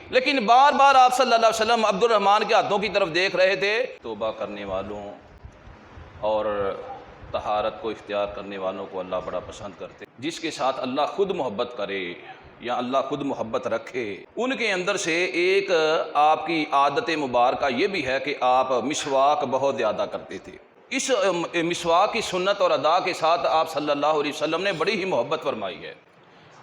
لیکن بار بار آپ صلی اللہ علیہ وسلم عبد الرحمن کے ہاتھوں کی طرف دیکھ رہے تھے۔ توبہ کرنے والوں اور طہارت کو اختیار کرنے والوں کو اللہ بڑا پسند کرتے، جس کے ساتھ اللہ خود محبت کرے یا اللہ خود محبت رکھے۔ ان کے اندر سے ایک آپ کی عادت مبارکہ یہ بھی ہے کہ آپ مسواک بہت زیادہ کرتے تھے۔ اس مسواک کی سنت اور ادا کے ساتھ آپ صلی اللہ علیہ وسلم نے بڑی ہی محبت فرمائی ہے،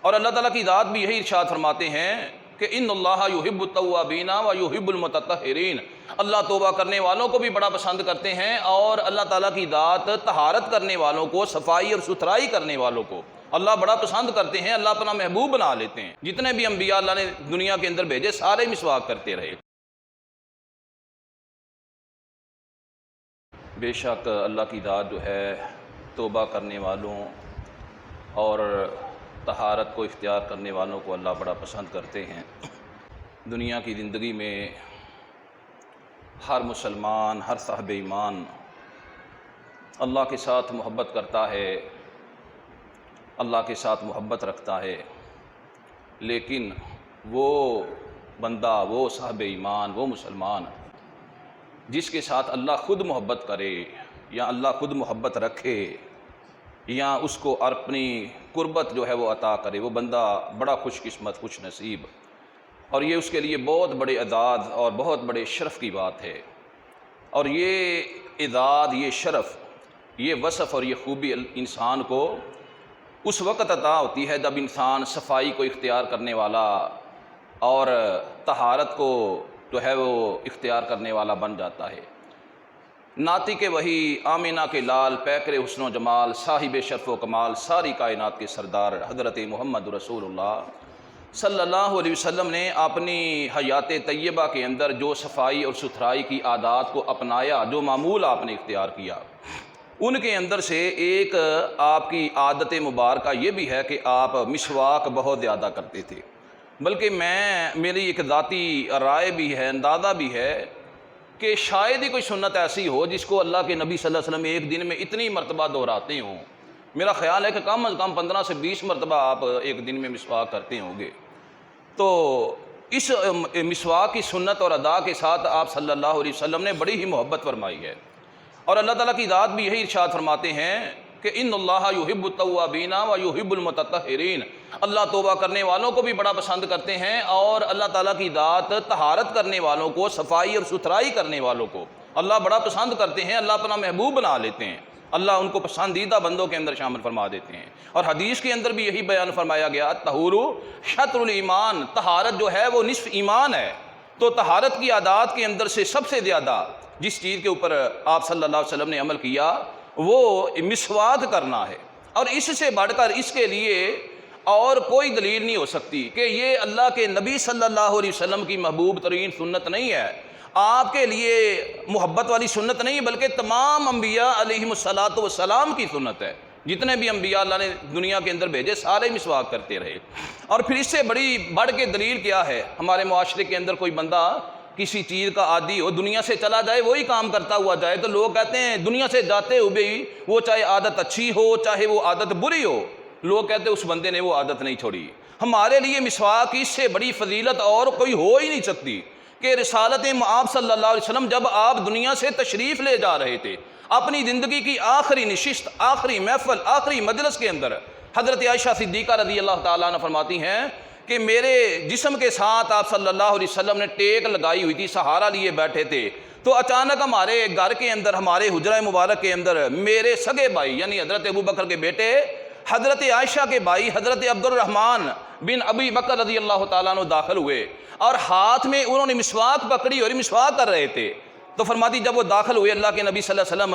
اور اللہ تعالیٰ کی ذات بھی یہی ارشاد فرماتے ہیں کہ ان اللہ یحب التوابین و یحب المتطہرین، اللہ توبہ کرنے والوں کو بھی بڑا پسند کرتے ہیں، اور اللہ تعالیٰ کی ذات طہارت کرنے والوں کو، صفائی اور ستھرائی کرنے والوں کو اللہ بڑا پسند کرتے ہیں، اللہ اپنا محبوب بنا لیتے ہیں۔ جتنے بھی انبیاء اللہ نے دنیا کے اندر بھیجے سارے مسواک کرتے رہے۔ بے شک اللہ کی ذات جو ہے توبہ کرنے والوں اور طہارت کو اختیار کرنے والوں کو اللہ بڑا پسند کرتے ہیں۔ دنیا کی زندگی میں ہر مسلمان، ہر صاحب ایمان اللہ کے ساتھ محبت کرتا ہے، اللہ کے ساتھ محبت رکھتا ہے، لیکن وہ بندہ، وہ صاحب ایمان، وہ مسلمان جس کے ساتھ اللہ خود محبت کرے یا اللہ خود محبت رکھے یا اس کو اپنی قربت جو ہے وہ عطا کرے، وہ بندہ بڑا خوش قسمت، خوش نصیب، اور یہ اس کے لیے بہت بڑے اعزاز اور بہت بڑے شرف کی بات ہے۔ اور یہ اعزاز، یہ شرف، یہ وصف اور یہ خوبی انسان کو اس وقت عطا ہوتی ہے جب انسان صفائی کو اختیار کرنے والا اور طہارت کو جو ہے وہ اختیار کرنے والا بن جاتا ہے۔ ناطق وحی، آمینہ کے لال، پیکر حسن و جمال، صاحب شرف و کمال، ساری کائنات کے سردار حضرت محمد رسول اللہ صلی اللہ علیہ وسلم نے اپنی حیات طیبہ کے اندر جو صفائی اور ستھرائی کی عادات کو اپنایا، جو معمول آپ نے اختیار کیا، ان کے اندر سے ایک آپ کی عادت مبارکہ یہ بھی ہے کہ آپ مسواک بہت زیادہ کرتے تھے۔ بلکہ میری ایک ذاتی رائے بھی ہے، اندازہ بھی ہے کہ شاید ہی کوئی سنت ایسی ہو جس کو اللہ کے نبی صلی اللہ علیہ وسلم ایک دن میں اتنی مرتبہ دہراتے ہوں۔ میرا خیال ہے کہ کم از کم 15 سے 20 مرتبہ آپ ایک دن میں مسواک کرتے ہوں گے۔ تو اس مسواک کی سنت اور ادا کے ساتھ آپ صلی اللہ علیہ وسلم نے بڑی ہی محبت فرمائی ہے، اور اللہ تعالیٰ کی ذات بھی یہی ارشاد فرماتے ہیں کہ ان اللہ یحب التوابین و یحب المتطہرین، اللہ توبہ کرنے والوں کو بھی بڑا پسند کرتے ہیں، اور اللہ تعالیٰ کی ذات طہارت کرنے والوں کو، صفائی اور ستھرائی کرنے والوں کو اللہ بڑا پسند کرتے ہیں، اللہ اپنا محبوب بنا لیتے ہیں، اللہ ان کو پسندیدہ بندوں کے اندر شامل فرما دیتے ہیں۔ اور حدیث کے اندر بھی یہی بیان فرمایا گیا، طہور شطر الایمان، طہارت جو ہے وہ نصف ایمان ہے۔ تو طہارت کی عادات کے اندر سے سب سے زیادہ جس چیز کے اوپر آپ صلی اللہ علیہ وسلم نے عمل کیا وہ مسواک کرنا ہے، اور اس سے بڑھ کر اس کے لیے اور کوئی دلیل نہیں ہو سکتی کہ یہ اللہ کے نبی صلی اللہ علیہ وسلم کی محبوب ترین سنت نہیں ہے، آپ کے لیے محبت والی سنت نہیں، بلکہ تمام انبیاء علیہم الصلاۃ والسلام کی سنت ہے۔ جتنے بھی انبیاء اللہ نے دنیا کے اندر بھیجے سارے مسواک کرتے رہے۔ اور پھر اس سے بڑھ کے دلیل کیا ہے؟ ہمارے معاشرے کے اندر کوئی بندہ کسی چیز کا عادی ہو، دنیا سے چلا جائے، وہی کام کرتا ہوا جائے، تو لوگ کہتے ہیں دنیا سے جاتے ہوئے بھی وہ چاہے عادت اچھی ہو چاہے وہ عادت بری ہو، لوگ کہتے ہیں اس بندے نے وہ عادت نہیں چھوڑی۔ ہمارے لیے مسواک اس سے بڑی فضیلت اور کوئی ہو ہی نہیں سکتی کہ رسالت آپ صلی اللہ علیہ وسلم جب آپ دنیا سے تشریف لے جا رہے تھے، اپنی زندگی کی آخری نشست، آخری محفل، آخری مجلس کے اندر حضرت عائشہ صدیقہ رضی اللہ تعالیٰ عنہ فرماتی ہیں کہ میرے جسم کے ساتھ آپ صلی اللہ علیہ وسلم نے ٹیک لگائی ہوئی تھی، سہارا لیے بیٹھے تھے، تو اچانک ہمارے گھر کے اندر، ہمارے حجرہ مبارک کے اندر میرے سگے بھائی یعنی حضرت ابو بکر کے بیٹے، حضرت عائشہ کے بھائی حضرت عبد الرحمن بن ابی بکر رضی اللہ تعالیٰ عنہ داخل ہوئے، اور ہاتھ میں انہوں نے مسواک پکڑی اور مسواک کر رہے تھے۔ تو فرماتی جب وہ داخل ہوئے، اللہ کے نبی صلی اللہ علیہ وسلم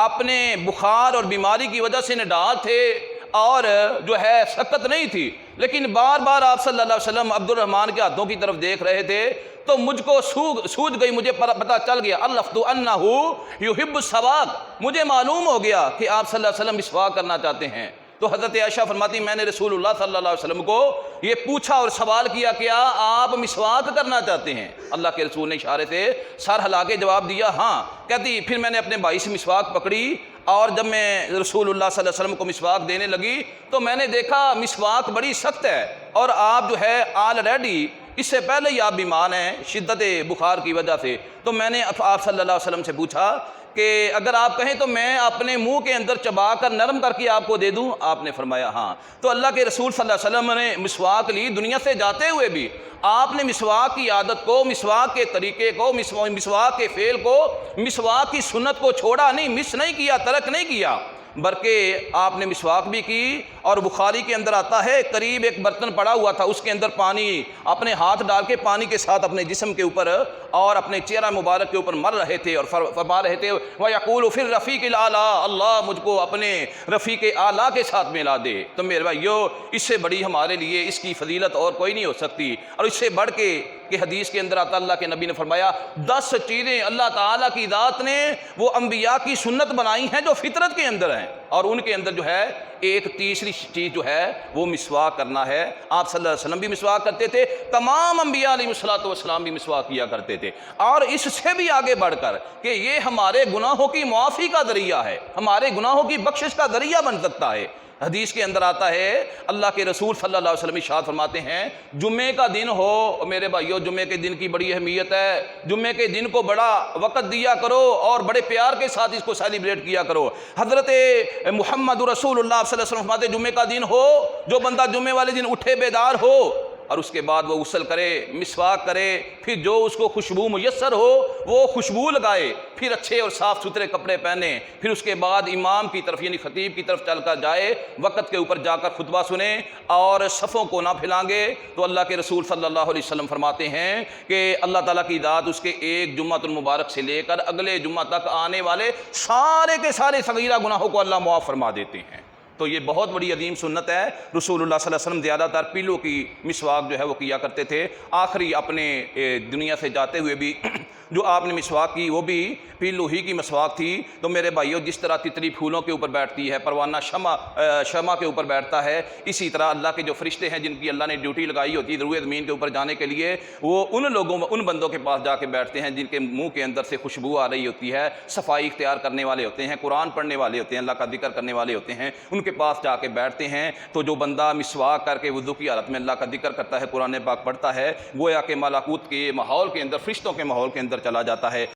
اپنے بخار اور بیماری کی وجہ سے نڈال تھے اور جو ہے سکت نہیں تھی، لیکن بار بار آپ صلی اللہ علیہ وسلم عبد الرحمن کے ہاتھوں کی طرف دیکھ رہے تھے، تو مجھ کو سوجھ گئی، مجھے پتہ چل گیا، علفت انہ یحب السواک، مجھے معلوم ہو گیا کہ آپ صلی اللہ علیہ وسلم مسواک کرنا چاہتے ہیں۔ تو حضرت عائشہ فرماتی میں نے رسول اللہ صلی اللہ علیہ وسلم کو یہ پوچھا اور سوال کیا، کیا آپ مسواک کرنا چاہتے ہیں؟ اللہ کے رسول نے اشارے سے سر ہلا کے جواب دیا ہاں۔ کہتی پھر میں نے اپنے بھائی سے مسواک پکڑی، اور جب میں رسول اللہ صلی اللہ علیہ وسلم کو مسواک دینے لگی تو میں نے دیکھا مسواک بڑی سخت ہے، اور آپ جو ہے آلریڈی اس سے پہلے ہی آپ بیمار ہیں شدت بخار کی وجہ سے، تو میں نے آپ صلی اللہ علیہ وسلم سے پوچھا کہ اگر آپ کہیں تو میں اپنے منہ کے اندر چبا کر نرم کر کے آپ کو دے دوں؟ آپ نے فرمایا ہاں۔ تو اللہ کے رسول صلی اللہ علیہ وسلم نے مسواک لی، دنیا سے جاتے ہوئے بھی آپ نے مسواک کی عادت کو، مسواک کے طریقے کو، مسواک کے فعل کو، مسواک کی سنت کو چھوڑا نہیں، مس نہیں کیا، ترک نہیں کیا، بلکہ آپ نے مسواک بھی کی۔ اور بخاری کے اندر آتا ہے قریب ایک برتن پڑا ہوا تھا، اس کے اندر پانی، اپنے ہاتھ ڈال کے پانی کے ساتھ اپنے جسم کے اوپر اور اپنے چہرہ مبارک کے اوپر مر رہے تھے اور فرما رہے تھے وَيَقُولُ فِي الرَّفِيقِ الْأَعْلَىٰ، اللہ مجھ کو اپنے رفیق اعلیٰ کے ساتھ ملا دے۔ تو میرے بھائیو، اس سے بڑی ہمارے لیے اس کی فضیلت اور کوئی نہیں ہو سکتی۔ اور اس سے بڑھ کے کہ حدیث کے اندر آتا، اللہ کے نبی نے فرمایا 10 چیزیں اللہ تعالیٰ کی ذات نے وہ انبیاء کی سنت بنائی ہیں جو فطرت کے اندر ہیں، اور ان کے اندر جو ہے ایک تیسری چیز جو ہے وہ مسواک کرنا ہے۔ آپ صلی اللہ علیہ وسلم بھی مسواک کرتے تھے، تمام انبیاء علیہ الصلوۃ بھی مسواک کیا کرتے تھے، اور اس سے بھی آگے بڑھ کر کہ یہ ہمارے گناہوں کی معافی کا ذریعہ ہے، ہمارے گناہوں کی بخشش کا ذریعہ بن سکتا ہے۔ حدیث کے اندر آتا ہے، اللہ کے رسول صلی اللہ علیہ وسلم ارشاد فرماتے ہیں، جمعے کا دن ہو میرے بھائیو، جمعے کے دن کی بڑی اہمیت ہے، جمعے کے دن کو بڑا وقت دیا کرو اور بڑے پیار کے ساتھ اس کو سیلیبریٹ کیا کرو۔ حضرت محمد رسول اللہ صلی اللہ علیہ وسلم فرماتے ہیں، جمعے کا دن ہو، جو بندہ جمعے والے دن اٹھے بیدار ہو اور اس کے بعد وہ غسل کرے، مسواک کرے، پھر جو اس کو خوشبو میسر ہو وہ خوشبو لگائے، پھر اچھے اور صاف ستھرے کپڑے پہنے، پھر اس کے بعد امام کی طرف یعنی خطیب کی طرف چل کر جائے، وقت کے اوپر جا کر خطبہ سنے اور صفوں کو نہ پھیلانگے، تو اللہ کے رسول صلی اللہ علیہ وسلم فرماتے ہیں کہ اللہ تعالیٰ کی ذات اس کے ایک جمعۃ المبارک سے لے کر اگلے جمعہ تک آنے والے سارے کے سارے صغیرہ گناہوں کو اللہ معاف فرما دیتے ہیں۔ تو یہ بہت بڑی عظیم سنت ہے۔ رسول اللہ صلی اللہ علیہ وسلم زیادہ تر پیلوں کی مسواک جو ہے وہ کیا کرتے تھے، آخری اپنے دنیا سے جاتے ہوئے بھی جو آپ نے مسواک کی وہ بھی پیلو ہی کی مسواک تھی۔ تو میرے بھائیو، جس طرح تتری پھولوں کے اوپر بیٹھتی ہے، پروانہ شمع کے اوپر بیٹھتا ہے، اسی طرح اللہ کے جو فرشتے ہیں جن کی اللہ نے ڈیوٹی لگائی ہوتی ہے روئے زمین کے اوپر جانے کے لیے، وہ ان بندوں کے پاس جا کے بیٹھتے ہیں جن کے منہ کے اندر سے خوشبو آ رہی ہوتی ہے، صفائی اختیار کرنے والے ہوتے ہیں، قرآن پڑھنے والے ہوتے ہیں، اللہ کا ذکر کرنے والے ہوتے ہیں، ان کے پاس جا کے بیٹھتے ہیں۔ تو جو بندہ مسواک کر کے وضو کی حالت میں اللہ کا ذکر کرتا ہے، قرآن پاک پڑھتا ہے، گویا کہ ملکوت کے ماحول کے اندر، فرشتوں کے ماحول کے اندر چلا جاتا ہے۔